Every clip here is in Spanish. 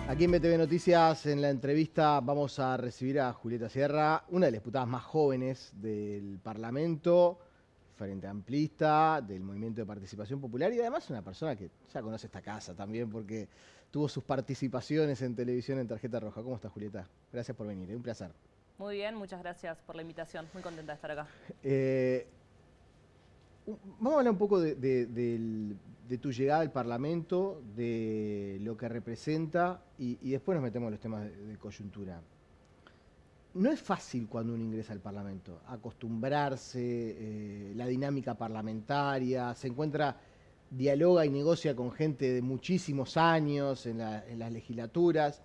Aquí en BTV Noticias, en la entrevista, vamos a recibir a Julieta Sierra, una de las diputadas más jóvenes del Parlamento, Frente Amplista, del Movimiento de Participación Popular y además una persona que ya conoce esta casa también porque tuvo sus participaciones en televisión en Tarjeta Roja. ¿Cómo estás, Julieta? Gracias por venir, un placer. Muy bien, muchas gracias por la invitación. Muy contenta de estar acá. Vamos a hablar un poco de tu llegada al Parlamento, de lo que representa y después nos metemos en los temas de coyuntura. No es fácil cuando uno ingresa al Parlamento, acostumbrarse, la dinámica parlamentaria, se encuentra, dialoga y negocia con gente de muchísimos años en las legislaturas.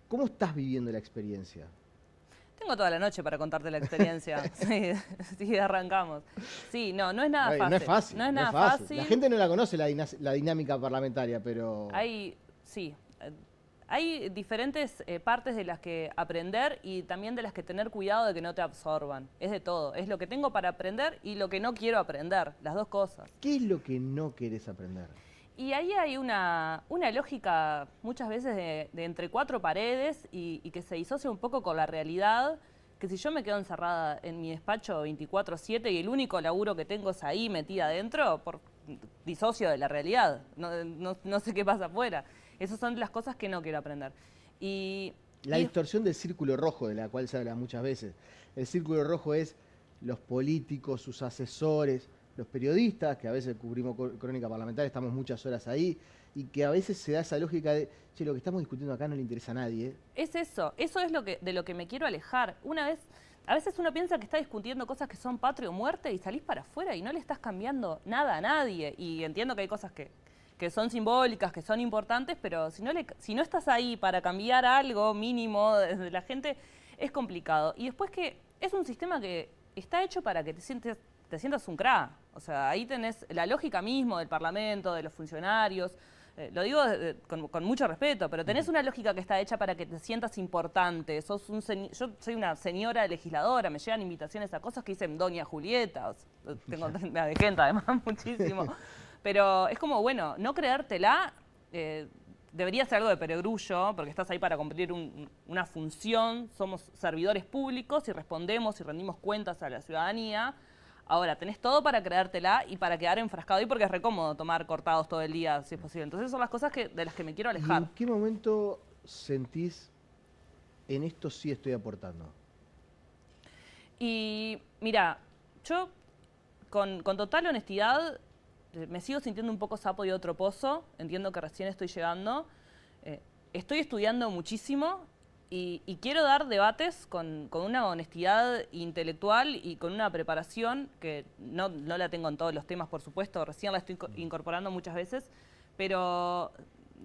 ¿Cómo estás viviendo la experiencia? Tengo toda la noche para contarte la experiencia. Sí, sí, arrancamos. Sí, no es nada fácil. No es fácil. No es nada fácil. La gente no la conoce la dinámica parlamentaria, pero... Hay diferentes partes de las que aprender y también de las que tener cuidado de que no te absorban. Es de todo. Es lo que tengo para aprender y lo que no quiero aprender. Las dos cosas. ¿Qué es lo que no querés aprender? Y ahí hay una lógica muchas veces de entre cuatro paredes y que se disocia un poco con la realidad, que si yo me quedo encerrada en mi despacho 24/7 y el único laburo que tengo es ahí metida adentro, disocio de la realidad, no sé qué pasa afuera. Esas son las cosas que no quiero aprender. La distorsión del círculo rojo, de la cual se habla muchas veces. El círculo rojo es los políticos, sus asesores, los periodistas, que a veces cubrimos crónica parlamentaria, estamos muchas horas ahí, y que a veces se da esa lógica de, che, lo que estamos discutiendo acá no le interesa a nadie. Es eso es de lo que me quiero alejar. A veces uno piensa que está discutiendo cosas que son patria o muerte y salís para afuera y no le estás cambiando nada a nadie. Y entiendo que hay cosas que son simbólicas, que son importantes, pero si no estás ahí para cambiar algo mínimo desde la gente, es complicado. Y después que es un sistema que está hecho para que te sientas un cra. O sea, ahí tenés la lógica mismo del Parlamento, de los funcionarios. Lo digo con mucho respeto, pero tenés una lógica que está hecha para que te sientas importante. Yo soy una señora legisladora, me llegan invitaciones a cosas que dicen Doña Julieta. Me avejenta además muchísimo. Pero es como, bueno, no creértela debería ser algo de perogrullo, porque estás ahí para cumplir una función, somos servidores públicos y respondemos y rendimos cuentas a la ciudadanía. Ahora, tenés todo para creértela y para quedar enfrascado ahí porque es re cómodo tomar cortados todo el día, si es posible. Entonces son las cosas de las que me quiero alejar. ¿Y en qué momento sentís, en esto sí estoy aportando? Y mira, yo con total honestidad me sigo sintiendo un poco sapo de otro pozo, entiendo que recién estoy llegando. Estoy estudiando muchísimo y quiero dar debates con una honestidad intelectual y con una preparación que no la tengo en todos los temas, por supuesto, recién la estoy incorporando muchas veces, pero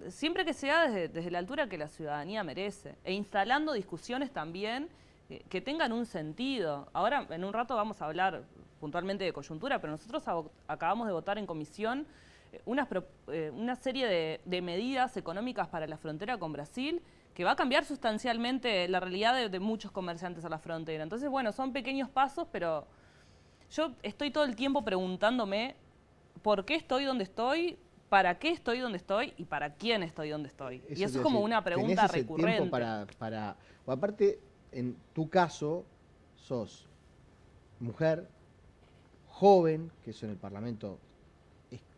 siempre que sea desde la altura que la ciudadanía merece, e instalando discusiones también que tengan un sentido. Ahora, en un rato vamos a hablar puntualmente de coyuntura, pero nosotros acabamos de votar en comisión una serie de medidas económicas para la frontera con Brasil que va a cambiar sustancialmente la realidad de muchos comerciantes a la frontera. Entonces, bueno, son pequeños pasos, pero yo estoy todo el tiempo preguntándome por qué estoy donde estoy, para qué estoy donde estoy y para quién estoy donde estoy. Y eso es como una pregunta recurrente. Tiempo o aparte, en tu caso, sos mujer, joven, que eso en el Parlamento,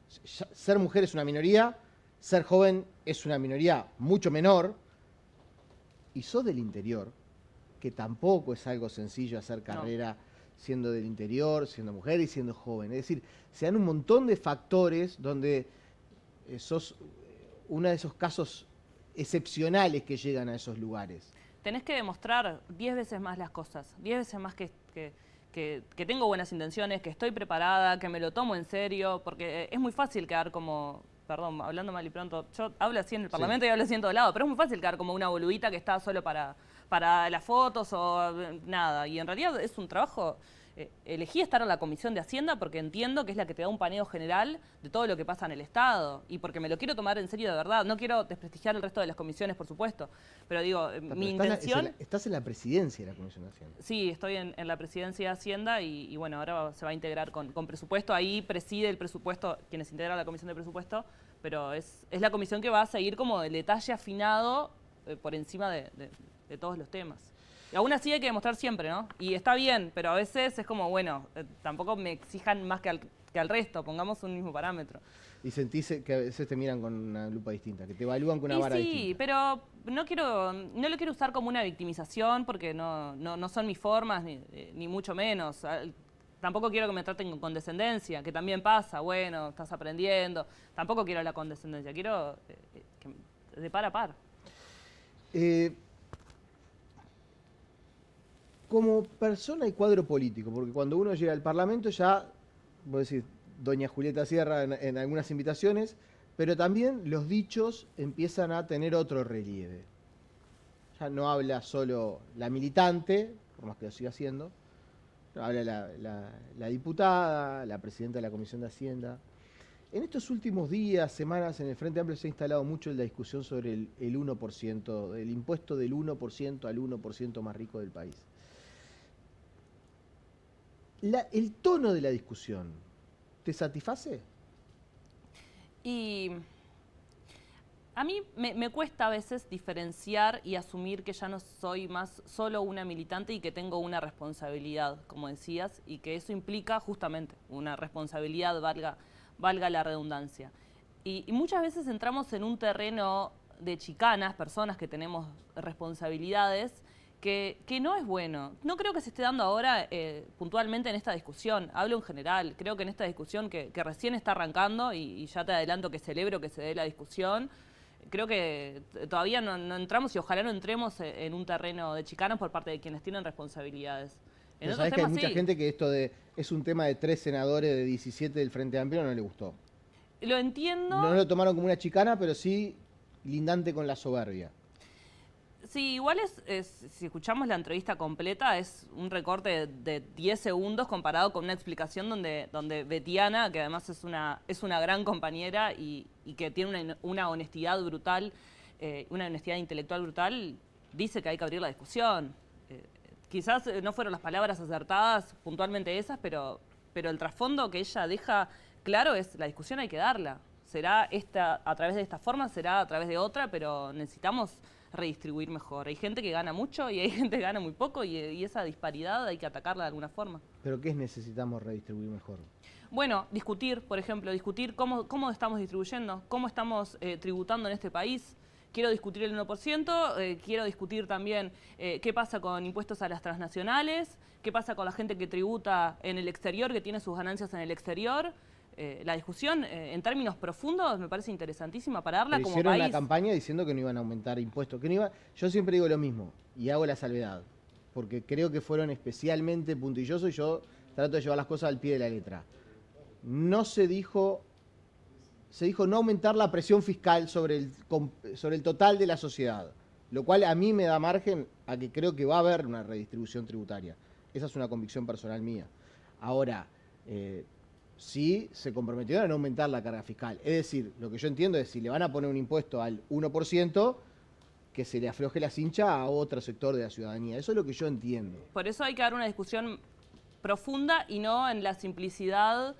ser mujer es una minoría, ser joven es una minoría mucho menor, y sos del interior, que tampoco es algo sencillo hacer carrera siendo del interior, siendo mujer y siendo joven. Es decir, se dan un montón de factores donde sos uno de esos casos excepcionales que llegan a esos lugares. Tenés que demostrar 10 veces más las cosas, 10 veces más que tengo buenas intenciones, que estoy preparada, que me lo tomo en serio, porque es muy fácil quedar como, perdón, hablando mal y pronto, yo hablo así en el Parlamento y hablo así en todo lado, pero es muy fácil quedar como una boludita que está solo para las fotos o nada, y en realidad es un trabajo. Elegí estar en la Comisión de Hacienda porque entiendo que es la que te da un paneo general de todo lo que pasa en el Estado y porque me lo quiero tomar en serio de verdad. No quiero desprestigiar el resto de las comisiones, por supuesto, pero digo, mi intención... Estás en la presidencia de la Comisión de Hacienda. Sí, estoy en la presidencia de Hacienda y bueno, ahora se va a integrar con presupuesto. Ahí preside el presupuesto, quienes integran la Comisión de Presupuesto, pero es la comisión que va a seguir como el detalle afinado por encima de todos los temas. Y aún así hay que demostrar siempre, ¿no? Y está bien, pero a veces es como, bueno, tampoco me exijan más que al resto, pongamos un mismo parámetro. Y sentís que a veces te miran con una lupa distinta, que te evalúan con una vara distinta. Sí, pero no lo quiero usar como una victimización porque no son mis formas, ni mucho menos. Tampoco quiero que me traten con condescendencia, que también pasa, bueno, estás aprendiendo. Tampoco quiero la condescendencia, quiero de par a par. Como persona y cuadro político, porque cuando uno llega al Parlamento ya, vos decís, doña Julieta Sierra en algunas invitaciones, pero también los dichos empiezan a tener otro relieve. Ya no habla solo la militante, por más que lo siga haciendo, habla la diputada, la presidenta de la Comisión de Hacienda. En estos últimos días, semanas, en el Frente Amplio se ha instalado mucho la discusión sobre el 1%, el impuesto del 1% al 1% más rico del país. El tono de la discusión, ¿te satisface? Y a mí me cuesta a veces diferenciar y asumir que ya no soy más solo una militante y que tengo una responsabilidad, como decías, y que eso implica justamente una responsabilidad, valga la redundancia. Y muchas veces entramos en un terreno de chicanas, personas que tenemos responsabilidades, que no es bueno. No creo que se esté dando ahora puntualmente en esta discusión, hablo en general. Creo que en esta discusión que recién está arrancando, y ya te adelanto que celebro que se dé la discusión, creo que todavía no entramos y ojalá no entremos en un terreno de chicanas por parte de quienes tienen responsabilidades. Pero sabés que hay mucha gente que esto es un tema de 3 senadores de 17 del Frente Amplio, no le gustó. Lo entiendo. No lo tomaron como una chicana, pero sí lindante con la soberbia. Sí, igual si escuchamos la entrevista completa, es un recorte de 10 segundos comparado con una explicación donde Betiana, que además es una gran compañera y que tiene una honestidad brutal, una honestidad intelectual brutal, dice que hay que abrir la discusión. Quizás no fueron las palabras acertadas, puntualmente esas, pero el trasfondo que ella deja claro es la discusión hay que darla. Será esta a través de esta forma, será a través de otra, pero necesitamos redistribuir mejor. Hay gente que gana mucho y hay gente que gana muy poco y esa disparidad hay que atacarla de alguna forma. ¿Pero qué necesitamos redistribuir mejor? Bueno, discutir, por ejemplo, cómo estamos distribuyendo, cómo estamos tributando en este país. Quiero discutir el 1%, quiero discutir también qué pasa con impuestos a las transnacionales, qué pasa con la gente que tributa en el exterior, que tiene sus ganancias en el exterior. La discusión en términos profundos me parece interesantísima para darla como país. Hicieron la campaña diciendo que no iban a aumentar impuestos. Yo siempre digo lo mismo y hago la salvedad, porque creo que fueron especialmente puntillosos y yo trato de llevar las cosas al pie de la letra. No se dijo no aumentar la presión fiscal sobre el total de la sociedad, lo cual a mí me da margen a que creo que va a haber una redistribución tributaria. Esa es una convicción personal mía. Ahora, sí se comprometieron a no aumentar la carga fiscal. Es decir, lo que yo entiendo es si le van a poner un impuesto al 1%, que se le afloje la cincha a otro sector de la ciudadanía. Eso es lo que yo entiendo. Por eso hay que dar una discusión profunda y no en la simplicidad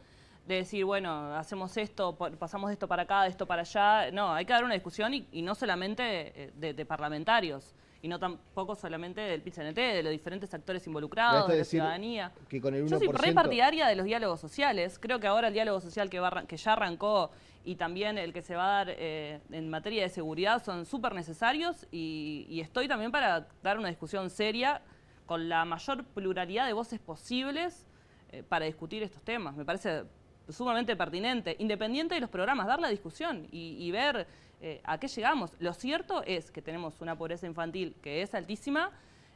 de decir, bueno, hacemos esto, pasamos de esto para acá, de esto para allá. No, hay que dar una discusión y no solamente de parlamentarios. Y no tampoco solamente del PIT-CNT, de los diferentes actores involucrados, de la ciudadanía. Que con el 1%... Yo soy re partidaria de los diálogos sociales. Creo que ahora el diálogo social que ya arrancó y también el que se va a dar en materia de seguridad son súper necesarios y estoy también para dar una discusión seria con la mayor pluralidad de voces posibles para discutir estos temas. Me parece sumamente pertinente, independiente de los programas, dar la discusión y ver a qué llegamos. Lo cierto es que tenemos una pobreza infantil que es altísima,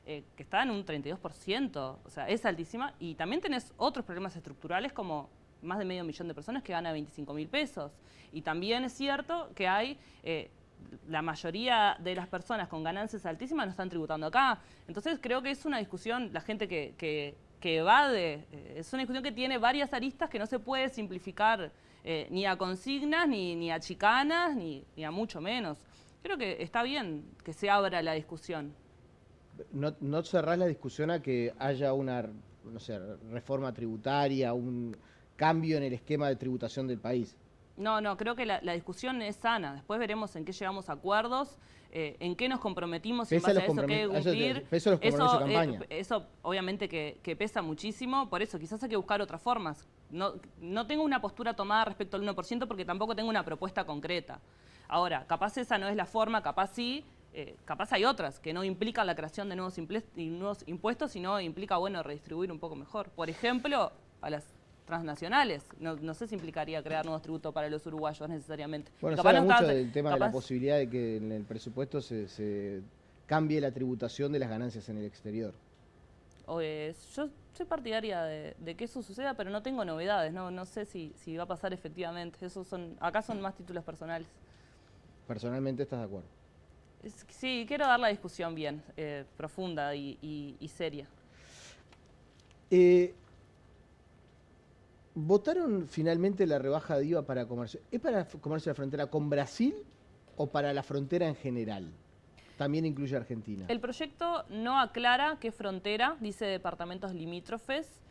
que está en un 32%, o sea, es altísima, y también tenés otros problemas estructurales como más de 500.000 de personas que ganan 25.000 pesos. Y también es cierto que hay... la mayoría de las personas con ganancias altísimas no están tributando acá. Entonces creo que es una discusión, la gente que evade, es una discusión que tiene varias aristas que no se puede simplificar ni a consignas, ni a chicanas, ni a mucho menos. Creo que está bien que se abra la discusión. ¿No cerrás la discusión a que haya una, no sé, reforma tributaria, un cambio en el esquema de tributación del país? No, creo que la discusión es sana. Después veremos en qué llegamos a acuerdos, en qué nos comprometimos y en base a eso qué cumplir. Pesa los compromisos de campaña. Eso obviamente que pesa muchísimo, por eso quizás hay que buscar otras formas. No tengo una postura tomada respecto al 1% porque tampoco tengo una propuesta concreta. Ahora, capaz esa no es la forma, capaz sí, capaz hay otras que no implican la creación de nuevos impuestos, sino implica, bueno, redistribuir un poco mejor. Por ejemplo, a las transnacionales. No sé si implicaría crear nuevos tributos para los uruguayos necesariamente. Bueno, se habla mucho del tema de la posibilidad de que en el presupuesto se cambie la tributación de las ganancias en el exterior. Yo soy partidaria de que eso suceda, pero no tengo novedades. No sé si va a pasar efectivamente. Acá son más títulos personales. ¿Personalmente estás de acuerdo? Sí, quiero dar la discusión bien, profunda y seria. ¿Votaron finalmente la rebaja de IVA para comercio? ¿Es para comercio de la frontera con Brasil o para la frontera en general? También incluye Argentina. El proyecto no aclara qué frontera, dice departamentos limítrofes.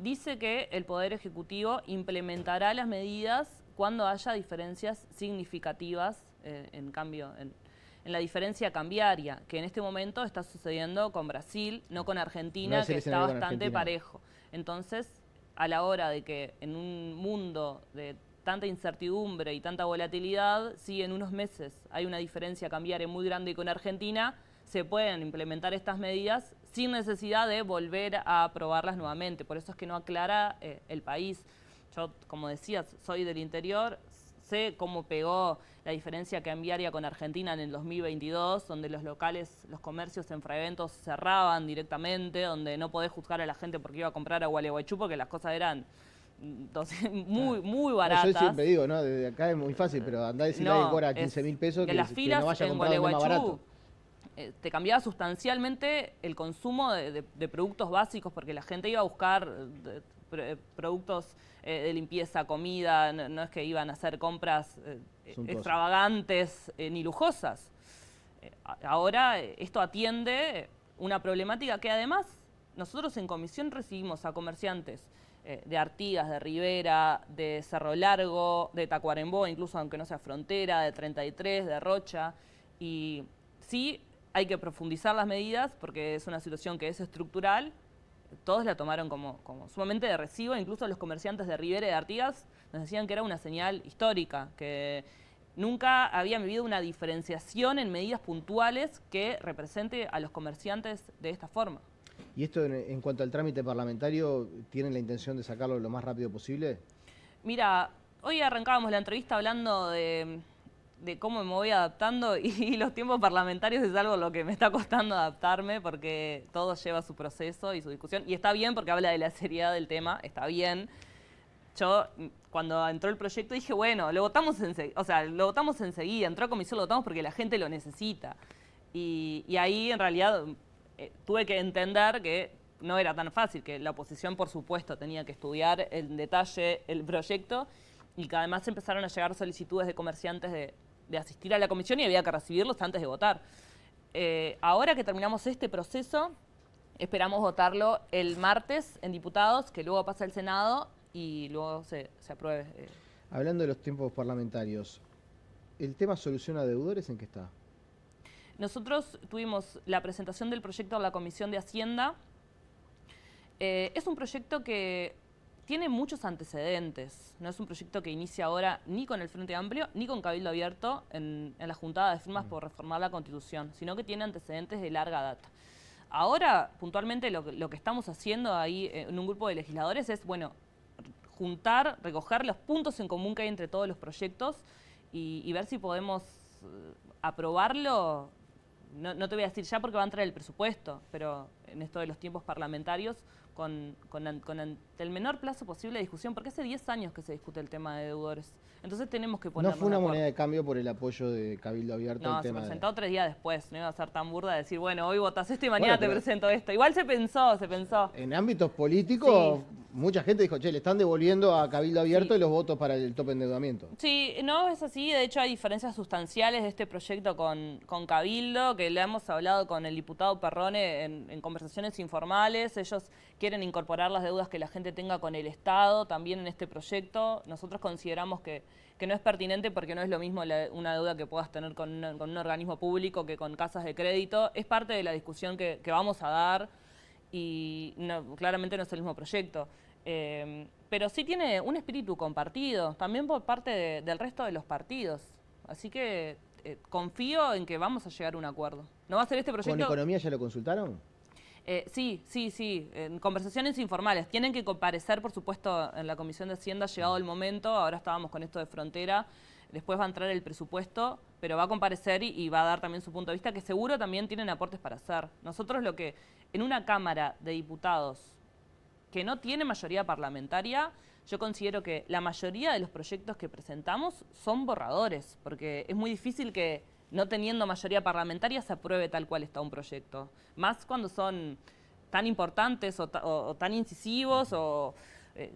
Dice que el Poder Ejecutivo implementará las medidas cuando haya diferencias significativas, en la diferencia cambiaria, que en este momento está sucediendo con Brasil, no con Argentina, que está bastante parejo. Entonces, a la hora de que en un mundo de tanta incertidumbre y tanta volatilidad, si en unos meses hay una diferencia cambiaria muy grande con Argentina, se pueden implementar estas medidas sin necesidad de volver a aprobarlas nuevamente. Por eso es que no aclara el país. Yo, como decías, soy del interior, sé cómo pegó la diferencia cambiaria con Argentina en el 2022, donde los locales, los comercios en infraeventos cerraban directamente, donde no podés juzgar a la gente porque iba a comprar a Gualeguaychú porque las cosas eran muy baratas. Yo siempre digo, ¿no? Desde acá es muy fácil, pero andá a decirle a alguien que cobra 15.000 pesos que no vaya a comprar más barato. Te cambiaba sustancialmente el consumo de productos básicos porque la gente iba a buscar productos de limpieza, comida, no es que iban a hacer compras extravagantes ni lujosas. Ahora esto atiende una problemática que además nosotros en comisión recibimos a comerciantes de Artigas, de Rivera, de Cerro Largo, de Tacuarembó, incluso aunque no sea frontera, de 33, de Rocha, y sí hay que profundizar las medidas porque es una situación que es estructural. Todos la tomaron como sumamente de recibo, incluso los comerciantes de Rivera y de Artigas nos decían que era una señal histórica, que nunca habían vivido una diferenciación en medidas puntuales que represente a los comerciantes de esta forma. ¿Y esto en cuanto al trámite parlamentario, tienen la intención de sacarlo lo más rápido posible? Mira, hoy arrancábamos la entrevista hablando de cómo me voy adaptando y los tiempos parlamentarios es algo a lo que me está costando adaptarme porque todo lleva su proceso y su discusión. Y está bien porque habla de la seriedad del tema, está bien. Yo, cuando entró el proyecto, dije, bueno, lo votamos enseguida, entró a comisión, lo votamos porque la gente lo necesita. Y ahí, en realidad, tuve que entender que no era tan fácil, que la oposición, por supuesto, tenía que estudiar en detalle el proyecto y que además empezaron a llegar solicitudes de comerciantes de asistir a la comisión y había que recibirlos antes de votar. Ahora que terminamos este proceso, esperamos votarlo el martes en diputados, que luego pasa al Senado y luego se apruebe. Hablando de los tiempos parlamentarios, ¿el tema solución a deudores en qué está? Nosotros tuvimos la presentación del proyecto en la Comisión de Hacienda. Es un proyecto que tiene muchos antecedentes. No es un proyecto que inicia ahora ni con el Frente Amplio ni con Cabildo Abierto en la juntada de firmas por reformar la Constitución, sino que tiene antecedentes de larga data. Ahora, puntualmente, lo que estamos haciendo ahí en un grupo de legisladores es, bueno, juntar, recoger los puntos en común que hay entre todos los proyectos y ver si podemos aprobarlo. No te voy a decir ya porque va a entrar el presupuesto, pero en esto de los tiempos parlamentarios, con el menor plazo posible de discusión, porque hace 10 años que se discute el tema de deudores. Entonces tenemos que ponernos ¿No fue una moneda de cambio por el apoyo de Cabildo Abierto? No, se presentó 3 días después. No iba a ser tan burda de decir, bueno, hoy votás esto y mañana te presento esto. Igual se pensó. En ámbitos políticos mucha gente dijo, che, le están devolviendo a Cabildo Abierto los votos para el tope de endeudamiento. Sí, no es así. De hecho, hay diferencias sustanciales de este proyecto con Cabildo, que le hemos hablado con el diputado Perrone en conversaciones informales. Ellos quieren incorporar las deudas que la gente tenga con el Estado también en este proyecto. Nosotros consideramos que no es pertinente porque no es lo mismo una deuda que puedas tener con un organismo público que con casas de crédito. Es parte de la discusión que vamos a dar y claramente no es el mismo proyecto. Pero sí tiene un espíritu compartido, también por parte del resto de los partidos. Así que confío en que vamos a llegar a un acuerdo. ¿No va a ser este proyecto? ¿Con Economía ya lo consultaron? Sí, en conversaciones informales. Tienen que comparecer, por supuesto, en la Comisión de Hacienda, llegado el momento. Ahora estábamos con esto de frontera. Después va a entrar el presupuesto, pero va a comparecer y va a dar también su punto de vista, que seguro también tienen aportes para hacer. Nosotros lo que, en una Cámara de Diputados que no tiene mayoría parlamentaria, yo considero que la mayoría de los proyectos que presentamos son borradores, porque es muy difícil que, no teniendo mayoría parlamentaria, se apruebe tal cual está un proyecto. Más cuando son tan importantes o tan incisivos o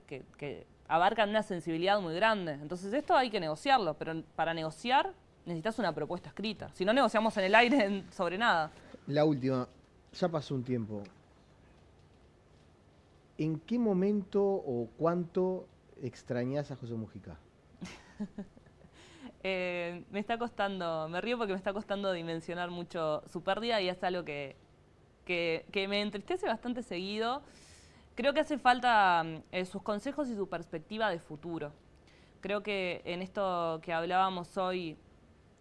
que abarcan una sensibilidad muy grande. Entonces esto hay que negociarlo, pero para negociar necesitas una propuesta escrita. Si no, negociamos en el aire sobre nada. La última, ya pasó un tiempo. ¿En qué momento o cuánto extrañás a José Mujica? Me está costando, me río porque me está costando dimensionar mucho su pérdida y es algo que me entristece bastante seguido. Creo que hace falta sus consejos y su perspectiva de futuro. Creo que en esto que hablábamos hoy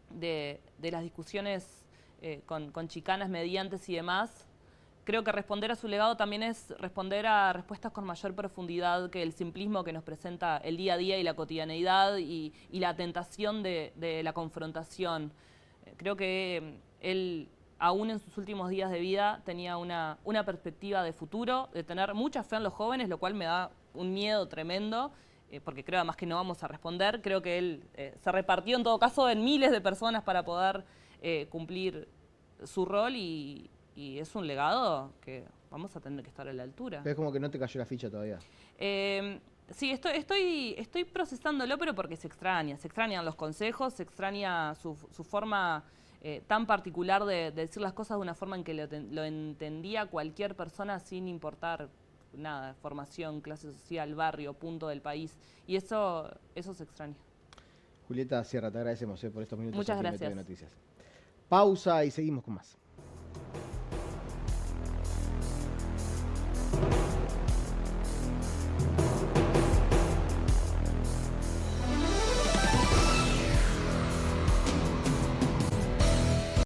de las discusiones con chicanas mediantes y demás, creo que responder a su legado también es responder a respuestas con mayor profundidad que el simplismo que nos presenta el día a día y la cotidianeidad y la tentación de la confrontación. Creo que él, aún en sus últimos días de vida, tenía una perspectiva de futuro, de tener mucha fe en los jóvenes, lo cual me da un miedo tremendo, porque creo además que no vamos a responder. Creo que él se repartió en todo caso en miles de personas para poder cumplir su rol y es un legado que vamos a tener que estar a la altura. Es como que no te cayó la ficha todavía. Sí, estoy procesándolo, pero porque se extrañan los consejos, se extraña su forma tan particular de decir las cosas de una forma en que lo entendía cualquier persona sin importar nada, formación, clase social, barrio, punto del país. Y eso se extraña. Julieta Sierra, te agradecemos por estos minutos. Muchas aquí en gracias. MTV Noticias. Pausa y seguimos con más.